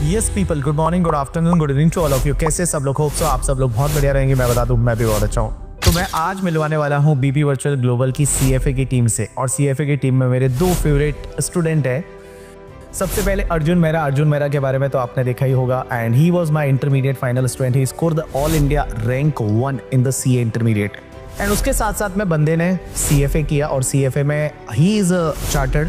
Yes people, good morning, good afternoon, good evening to all of you. कैसे सब लोग? Hope so आप सब लोग बहुत बढ़िया रहेंगे। मैं बता दूं, मैं भी बहुत अच्छा हूँ। तो मैं आज मिलवाने वाला हूँ बीबी वर्चुअल ग्लोबल की CFA की टीम से, और CFA की टीम में मेरे दो फेवरेट स्टूडेंट हैं। सबसे पहले अर्जुन मेहरा के बारे में तो आपने देखा ही होगा, and he was my intermediate final student. He score the all India rank 1 in the CA intermediate. And उसके साथ साथ में बंदे ने CFA किया, और CFA में ही इज चार्टर्ड,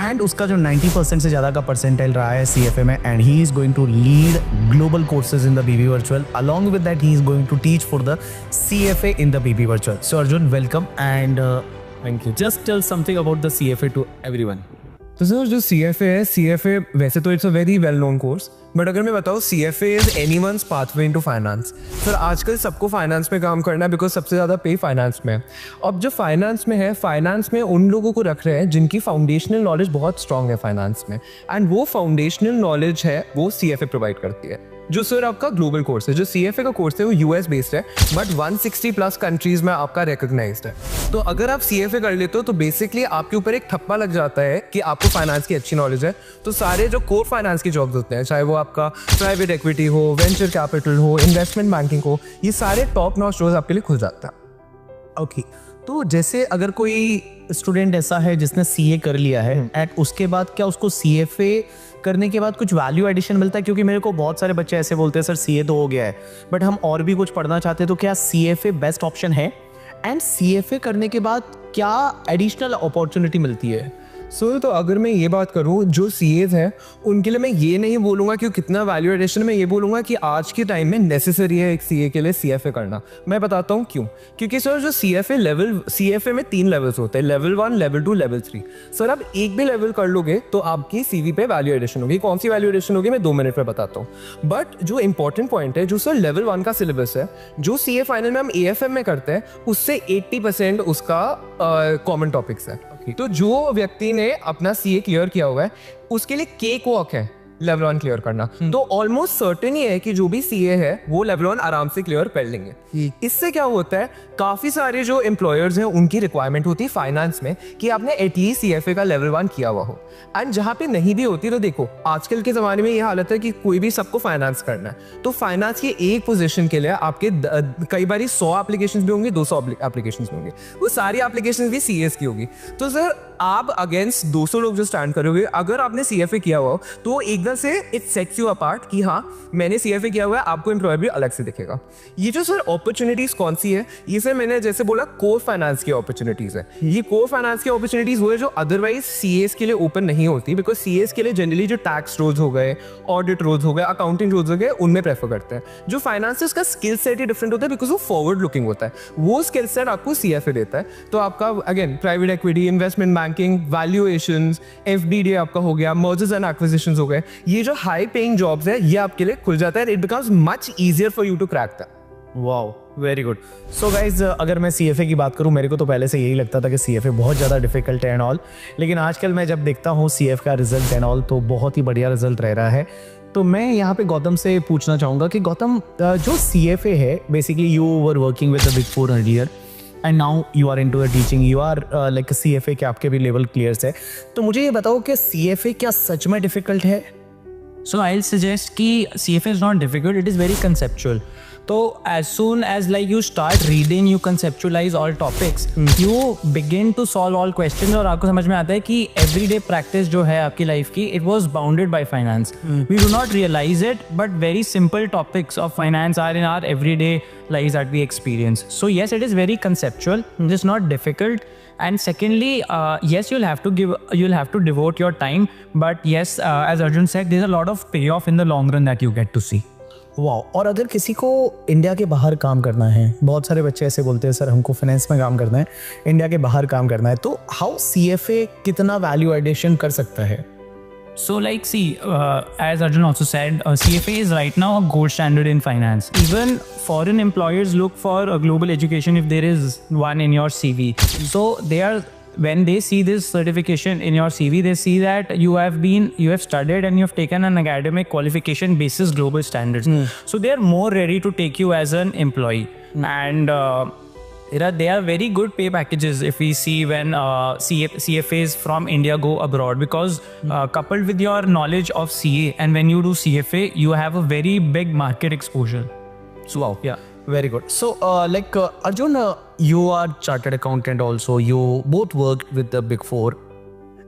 एंड उसका जो 90% से ज़्यादा का परसेंटाइल रहा है CFA में, and he is going to lead global courses in the BB virtual. Along with that he is going to teach for the CFA in the BB virtual. So Arjun, welcome and thank you. Just tell something about the CFA to everyone. तो sir जो CFA है, CFA वैसे तो it's a very well known course, but अगर मैं बताऊँ CFA is anyone's pathway into finance. Sir आजकल सबको फाइनेंस में काम करना है, बिकॉज सबसे ज़्यादा पे फाइनेंस में है। अब जो फाइनेंस में है, फाइनेंस में उन लोगों को रख रहे हैं जिनकी फाउंडेशनल नॉलेज बहुत स्ट्रांग है फाइनेंस में, एंड वो फाउंडेशनल नॉलेज है वो CFA प्रोवाइड करती है। जो सर आपका ग्लोबल कोर्स है, जो CFA का कोर्स है वो US बेस्ड है, बट 160 प्लस कंट्रीज में आपका रिकॉग्नाइज्ड है। तो अगर आप CFA कर लेते हो तो बेसिकली आपके ऊपर एक ठप्पा लग जाता है कि आपको फाइनेंस की अच्छी नॉलेज है। तो सारे जो कोर फाइनेंस की जॉब्स होते हैं, चाहे वो आपका प्राइवेट इक्विटी हो, वेंचर कैपिटल हो, इन्वेस्टमेंट बैंकिंग हो, ये सारे टॉप नॉच रोज आपके लिए खुल जाता है। ओके, तो जैसे अगर कोई स्टूडेंट ऐसा है जिसने CA कर लिया है, एंड उसके बाद क्या उसको CFA करने के बाद कुछ वैल्यू एडिशन मिलता है? क्योंकि मेरे को बहुत सारे बच्चे ऐसे बोलते हैं सर CA तो हो गया है, बट हम और भी कुछ पढ़ना चाहते हैं, तो क्या CFA बेस्ट ऑप्शन है? एंड CFA करने के बाद क्या एडिशनल अपॉर्चुनिटी मिलती है? सो तो अगर मैं ये बात करूँ, जो CAs हैं उनके लिए मैं ये नहीं बोलूँगा कि कितना वैल्यू एडिशन, मैं ये बोलूँगा कि आज के टाइम में नेसेसरी है एक CA के लिए CFA करना। मैं बताता हूँ क्यों। क्योंकि सर जो CFA में 3 लेवल्स होते हैं, लेवल 1, लेवल 2, लेवल 3। सर आप एक भी लेवल कर लोगे तो आपकी CV पे वैल्यू एडिशन होगी। कौन सी वैल्यू एडिशन होगी मैं 2 मिनट में बताता हूँ। बट जो इंपॉर्टेंट पॉइंट है, जो सर लेवल 1 का सिलेबस है, जो CA फाइनल में हम AFM में करते हैं, उससे 80% उसका कॉमन टॉपिक्स है। तो जो व्यक्ति ने अपना CA क्लियर किया हुआ है उसके लिए केक वॉक है लेवल 1 क्लियर करना। तो ऑलमोस्ट सर्टेन ही है कि जो भी CA है वो लेवल 1 आराम से क्लियर कर लेंगे। इससे क्या होता है, काफी सारे जो एम्प्लॉयर्स हैं उनकी रिक्वायरमेंट होती है फाइनेंस में कि आपने एटलीस्ट CFA का लेवल 1 किया हुआ हो। एंड जहां पे नहीं भी होती, तो देखो आजकल के जमाने में ये हालत है कि कोई भी सबको फाइनेंस करना है, तो फाइनेंस की एक पोजीशन के लिए आपके कई बार 100 एप्लीकेशंस भी होंगे, 200 एप्लीकेशंस भी होंगे, वो सारी एप्लीकेशंस भी CAs की होगी। तो सर आप अगेंस्ट 200 लोग जो स्टैंड करोगे, अगर आपने CFA किया हुआ हो तो एकदम से इट सेट्स यू अपार्ट कि हाँ मैंने CFA किया हुआ है, आपको एम्प्लॉयर भी अलग से दिखेगा। ये जो सर अपॉर्चुनिटीज कौन सी है, ये सर मैंने जैसे बोला कोर फाइनेंस की अपॉर्चुनिटीज है। ये कोर फाइनेंस की अपॉर्चुनिटीज वो है जो अदरवाइज CAs के लिए ओपन नहीं होती, बिकॉज CAs के लिए जनरली जो टैक्स रोल्स हो गए, ऑडिट रोल्स हो गए, अकाउंटिंग रोल्स हो गए, उनमें प्रेफर करते हैं। जो फाइनेंस है उसका स्किल सेट ही डिफरेंट होता है, बिकॉज वो फॉरवर्ड लुकिंग होता है। वो स्किल सेट आपको CFA देता है। तो आपका again private equity, investment banking, valuations, FDD आपका हो गया, मर्जर्स एंड एक्विजिशंस हो गए, ये जो हाई पेइंग जॉब्स है ये आपके लिए खुल जाता है। It becomes much easier for you to crack that. Wow, very good. So guys, अगर मैं CFA की बात करूं, मेरे को तो पहले से यही लगता था कि CFA बहुत ज़्यादा डिफिकल्ट है एंड ऑल, लेकिन आजकल मैं जब देखता हूं CFA का रिजल्ट एंड ऑल, तो बहुत ही बढ़िया रिजल्ट रह रहा है। तो मैं यहाँ पे गौतम से पूछना चाहूँगा कि गौतम, जो CFA है, basically you were working with the big 4 earlier and now you are into the teaching, you are like CFA के आपके भी लेवल क्लियर्स है। तो मुझे ये बताओ कि CFA क्या सच में डिफिकल्ट है? So I'll suggest कि CFA is not difficult, it is very conceptual. So as soon as like you start reading, you conceptualize all topics, you begin to solve all questions, और आपको समझ में आता है कि everyday practice जो है आपकी life की, it was bounded by finance. We do not realize it, but very simple topics of finance are in our everyday lives that we experience. So yes, it is very conceptual, it is not difficult. And secondly, yes, you'll have to devote your time, but yes, as Arjun said, there's a lot of payoff in the long run that you get to see. Wow. और अगर किसी को India के बाहर काम करना है, बहुत सारे बच्चे ऐसे बोलते हैं सर हमको फाइनेंस में काम करना है, इंडिया के बाहर काम करना है, तो हाउ CFA कितना वैल्यू एडिशन कर सकता है? So like see, as Arjun also said, CFA is right now a gold standard in finance. Even foreign employers look for a global education if there is one in your CV. So when they see this certification in your CV, they see that you have studied and you have taken an academic qualification basis global standards. So they are more ready to take you as an employee. And There are very good pay packages if we see when CFAs from India go abroad, because coupled with your knowledge of CA, and when you do CFA, you have a very big market exposure. So wow. Yeah. Very good. So Arjun, you are chartered accountant also. You both worked with the Big Four,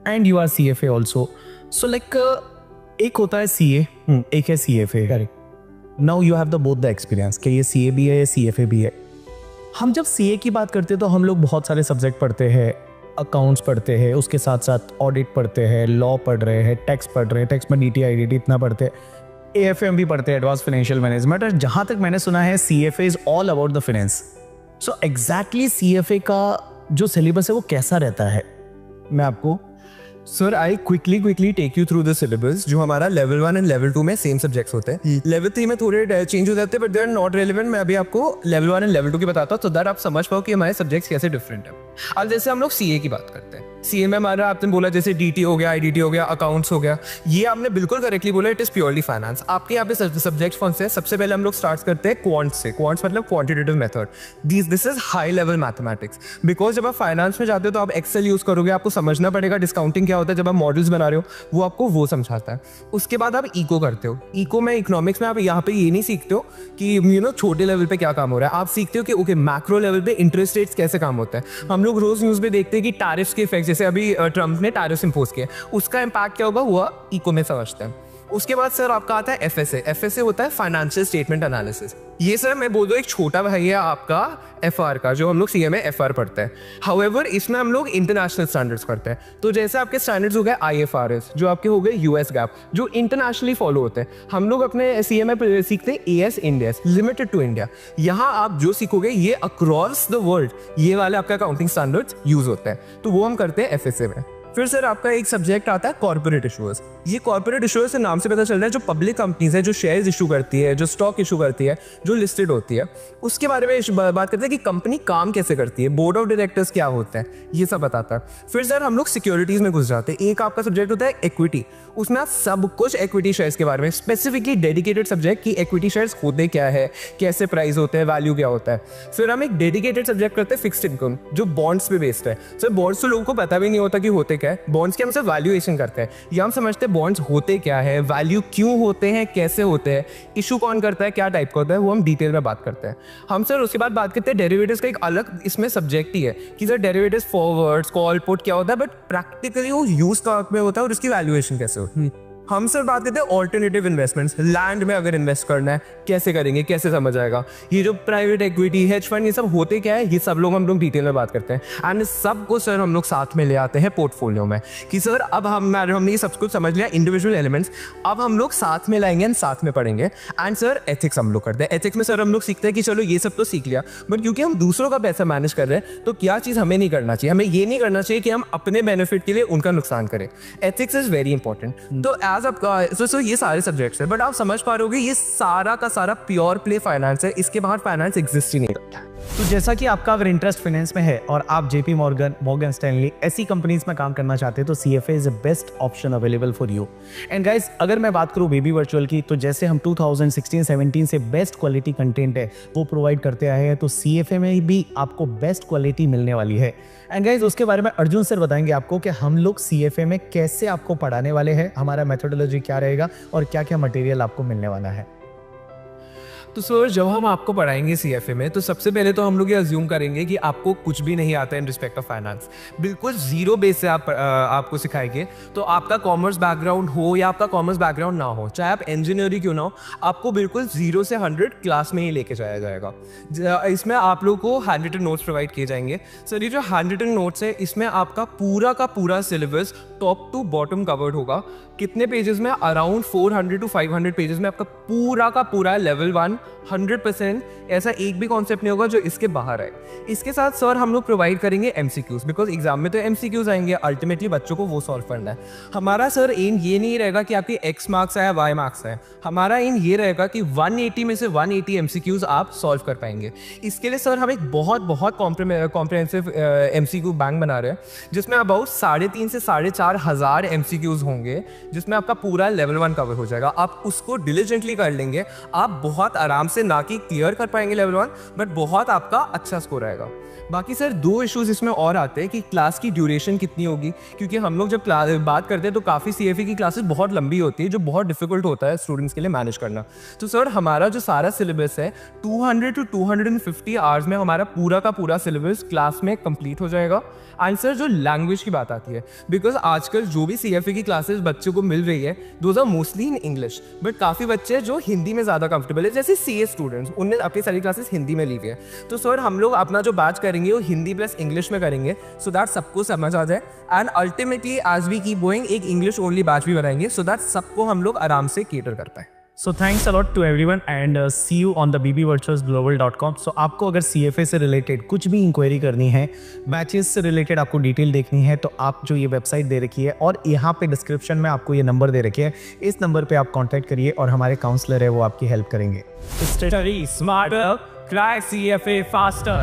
and you are CFA also. So एक होता है CA, एक है CFA. Correct. Now you have both the experience कि ये CA भी है, ये CFA भी है. हम जब CA की बात करते हैं तो हम लोग बहुत सारे सब्जेक्ट पढ़ते हैं, अकाउंट्स पढ़ते हैं, उसके साथ साथ ऑडिट पढ़ते हैं, लॉ पढ़ रहे हैं, टैक्स पढ़ रहे हैं, टैक्स में DT IDT इतना पढ़ते हैं, AFM भी पढ़ते हैं, एडवांस फाइनेंशियल मैनेजमेंट. और जहाँ तक मैंने सुना है CFA is all about the finance. So exactly CFA का जो सिलेबस है वो कैसा रहता है? मैं आपको sir I quickly take you through the syllabus. जो हमारा लेवल 1 एंड लेवल 2 में सेम सब्जेक्ट्स होते हैं. लेवल 3 में थोड़े चेंज हो जाते हैं, but they are not relevant. मैं अभी आपको लेवल 1 एंड लेवल 2 की बताता हूँ, तो दैट आप समझ पाओ कि हमारे सब्जेक्ट्स कैसे डिफरेंट है. अब जैसे हम लोग CA की बात करते हैं, CA में हमारा आपने बोला जैसे DT हो गया, IDT हो गया, अकाउंट्स हो गया. ये आपने बिल्कुल करेक्टली बोला, इट इज प्योरली फाइनेंस. आपके यहाँ पे सब्जेक्ट कौन से हैं? सबसे पहले हम लोग स्टार्ट करते हैं क्वांट से. क्वांट्स मतलब quantitative method. This is high level mathematics. Because जब आप फाइनेंस में जाते हो तो आप एक्सेल यूज करोगे, आपको समझना पड़ेगा डिस्काउंटिंग क्या होता है. जब आप मॉडल्स बना रहे हो वो आपको वो समझाता है. उसके बाद आप इको करते हो. इको में इकोनॉमिक्स में आप यहाँ पे ये नहीं सीखते हो कि छोटे लेवल पे क्या काम हो रहा है. आप सीखते हो कि ओके मैक्रो लेवल पे इंटरेस्ट रेट्स कैसे काम होता है. हम लोग रोज न्यूज में देखते हैं कि टैरिफ्स के इफेक्ट, जैसे अभी ट्रम्प ने टैरिफ्स इंपोज किए, उसका इम्पैक्ट क्या होगा वो इको में समझते हैं. उसके बाद सर आपका आता है FSA होता है फाइनेंशियल स्टेटमेंट एनालिसिस. ये सर मैं बोल दूं एक छोटा भाई है आपका FR का, जो हम लोग CA में FR पढ़ते हैं. हाउएवर इसमें हम लोग इंटरनेशनल स्टैंडर्ड्स करते हैं. तो जैसे आपके स्टैंडर्ड्स हो गए IFRS, जो आपके हो गए US GAAP, जो इंटरनेशनली फॉलो होते हैं. हम लोग अपने CA में सीखते हैं AS Ind AS, limited to India. यहाँ आप जो सीखोगे ये अक्रॉस द वर्ल्ड ये वाले आपका अकाउंटिंग स्टैंडर्ड्स यूज होते हैं. तो वो हम करते हैं FSA में. फिर सर आपका एक सब्जेक्ट आता है कॉर्पोरेट इशूअर्स. ये कॉर्पोरेट इशूअर्स से नाम से पता चल रहा है जो पब्लिक कंपनीज है, जो शेयर्स इशू करती है, जो स्टॉक इशू करती है, जो लिस्टेड होती है, उसके बारे में बात करते हैं कि कंपनी काम कैसे करती है, बोर्ड ऑफ डायरेक्टर्स क्या होते हैं, ये सब बताता है. फिर सर हम लोग सिक्योरिटीज में घुस जाते हैं. एक आपका सब्जेक्ट होता है इक्विटी. उसमें आप सब कुछ इक्विटी शेयर्स के बारे में, स्पेसिफिकली डेडिकेटेड सब्जेक्ट कि इक्विटी शेयर्स होते क्या है, कैसे प्राइस होते हैं, वैल्यू क्या होता है. फिर हम एक डेडिकेटेड सब्जेक्ट करते हैं फिक्स्ड इनकम, जो बॉन्ड्स पे बेस्ड है. सर बॉन्ड्स तो लोगों को पता भी नहीं होता कि होते क्या है. बॉन्ड्स की हम सिर्फ वैल्यूएशन करते हैं, या हम समझते हैं बॉन्ड्स होते क्या है, वैल्यू क्यों होते हैं, कैसे होते हैं, इशू कौन करता है, क्या टाइप का होता है, वो हम डिटेल में बात करते हैं. हम सर उसके बाद बात करते हैं डेरिवेटिव्स का. एक अलग इसमें सब्जेक्ट ही है कि sir derivatives forwards call put क्या होता है, बट प्रैक्टिकली वो यूज कहाँ में होता है और उसकी वैल्यूएशन कैसे होती है. हम सर बात करते हैं ऑल्टरनेटिव इन्वेस्टमेंट्स. लैंड में अगर इन्वेस्ट करना है कैसे करेंगे, कैसे समझ आएगा. ये जो प्राइवेट इक्विटी, हेज फंड, ये सब होते क्या है, ये सब लोग हम लोग डिटेल में बात करते हैं. एंड सबको सर हम लोग साथ में ले आते हैं पोर्टफोलियो में कि सर अब हमने ये सब कुछ समझ लिया इंडिविजुअल एलिमेंट्स, अब हम लोग साथ में लाएंगे एंड साथ में पढ़ेंगे. एंड सर एथिक्स हम लोग करते हैं. एथिक्स में सर हम लोग सीखते हैं कि चलो ये सब तो सीख लिया, बट क्योंकि हम दूसरों का पैसा मैनेज कर रहे हैं तो क्या चीज़ हमें नहीं करना चाहिए. हमें ये नहीं करना चाहिए कि हम अपने बेनिफिट के लिए उनका नुकसान करें. Ethics is very important. तो एज आपका ये सारे सब्जेक्ट्स है, बट आप समझ पा रहे होगे ये सारा का सारा प्योर प्ले फाइनेंस है. इसके बाहर फाइनेंस एग्जिस्ट ही नहीं करता. तो जैसा कि आपका अगर इंटरेस्ट फाइनेंस में है और आप JP Morgan, मॉर्गन स्टैनली ऐसी कंपनीज में काम करना चाहते हैं तो CFA is the best option available for you. And guys अगर मैं बात करूं BB वर्चुअल की, तो जैसे हम 2016-17 से बेस्ट क्वालिटी कंटेंट है वो प्रोवाइड करते आए हैं, तो CFA में भी आपको बेस्ट क्वालिटी मिलने वाली है. एंड गाइस उसके बारे में अर्जुन सर बताएंगे आपको कि हम लोग CFA में कैसे आपको पढ़ाने वाले हैं, हमारा मेथोडोलॉजी क्या रहेगा और क्या क्या मटेरियल आपको मिलने वाला है. तो सर जब हम आपको पढ़ाएंगे CFA में, तो सबसे पहले तो हम लोग ये अज्यूम करेंगे कि आपको कुछ भी नहीं आता है इन रिस्पेक्ट ऑफ फाइनेंस. बिल्कुल जीरो बेस से आपको सिखाएंगे. तो आपका कॉमर्स बैकग्राउंड हो या आपका कॉमर्स बैकग्राउंड ना हो, चाहे आप इंजीनियरिंग क्यों ना हो, आपको बिल्कुल 0 से 100 क्लास में ही लेके जाया जाएगा. इसमें आप लोग को हैंड रिटन नोट्स प्रोवाइड किए जाएंगे. सर ये जो हैंड रिटन नोट्स है इसमें आपका पूरा का पूरा syllabus top to bottom covered होगा. कितने पेजेस में? अराउंड 400 to 500 पेजेस में आपका पूरा का पूरा लेवल 1 100%. ऐसा एक भी कॉन्सेप्ट नहीं होगा जो इसके बाहर है. इसके साथ सर हम लोग प्रोवाइड करेंगे MCQs, बिकॉज एग्जाम में तो MCQs आएंगे, अल्टीमेटली बच्चों को वो सॉल्व करना है. हमारा सर एम ये नहीं रहेगा कि आपकी X मार्क्स है या Y मार्क्स है. हमारा एम ये रहेगा कि 180 में से 180 MCQs आप सॉल्व कर पाएंगे. इसके लिए सर हम एक बहुत बहुत कॉम्प्रिहेंसिव MCQ बैंक बना रहे हैं, जिसमें अबाउट 3,500 से 4,500 MCQs होंगे, जिसमें आपका पूरा लेवल 1 कवर हो जाएगा. आप उसको डिलीजेंटली कर लेंगे, आप बहुत आराम से, ना कि क्लियर कर पाएंगे लेवल 1, बट बहुत आपका अच्छा स्कोर आएगा। बाकी सर 2 इश्यूज इसमें और आते हैं कि क्लास की ड्यूरेशन कितनी होगी, क्योंकि हम लोग जब बात करते हैं तो काफ़ी CFA की क्लासेस बहुत लंबी होती है, जो बहुत डिफिकल्ट होता है स्टूडेंट्स के लिए मैनेज करना। तो सर हमारा जो सारा सिलेबस है 200 to 250 आवर्स में हमारा पूरा का पूरा सिलेबस क्लास में कंप्लीट हो जाएगा। एंड सर जो लैंग्वेज की बात आती है, बिकॉज आजकल जो भी CFA की क्लासेस बच्चों को मिल रही है those are mostly in English, but काफ़ी बच्चे जो हिंदी में ज़्यादा कंफर्टेबल है, जैसे CA स्टूडेंट्स, उनने अपनी सारी क्लासेस हिंदी में ली हुई है। तो सर हम लोग अपना जो बैच करेंगे वो हिंदी प्लस इंग्लिश में करेंगे, सो दैट सबको समझ आ जाए। And ultimately as we keep going एक इंग्लिश ओनली बैच भी बनाएंगे, सो दैट सबको हम लोग आराम से केटर कर पाए। So thanks a lot to everyone and see you on the bbvirtualsglobal.com। So आपको अगर CFA से रिलेटेड कुछ भी इंक्वायरी करनी है, बैचेस से रिलेटेड आपको डिटेल देखनी है, तो आप जो ये वेबसाइट दे रखी है और यहाँ पे डिस्क्रिप्शन में आपको ये नंबर दे रखे है, इस नंबर पे आप कांटेक्ट करिए और हमारे काउंसलर है वो आपकी हेल्प करेंगे। Study smarter, crack CFA faster.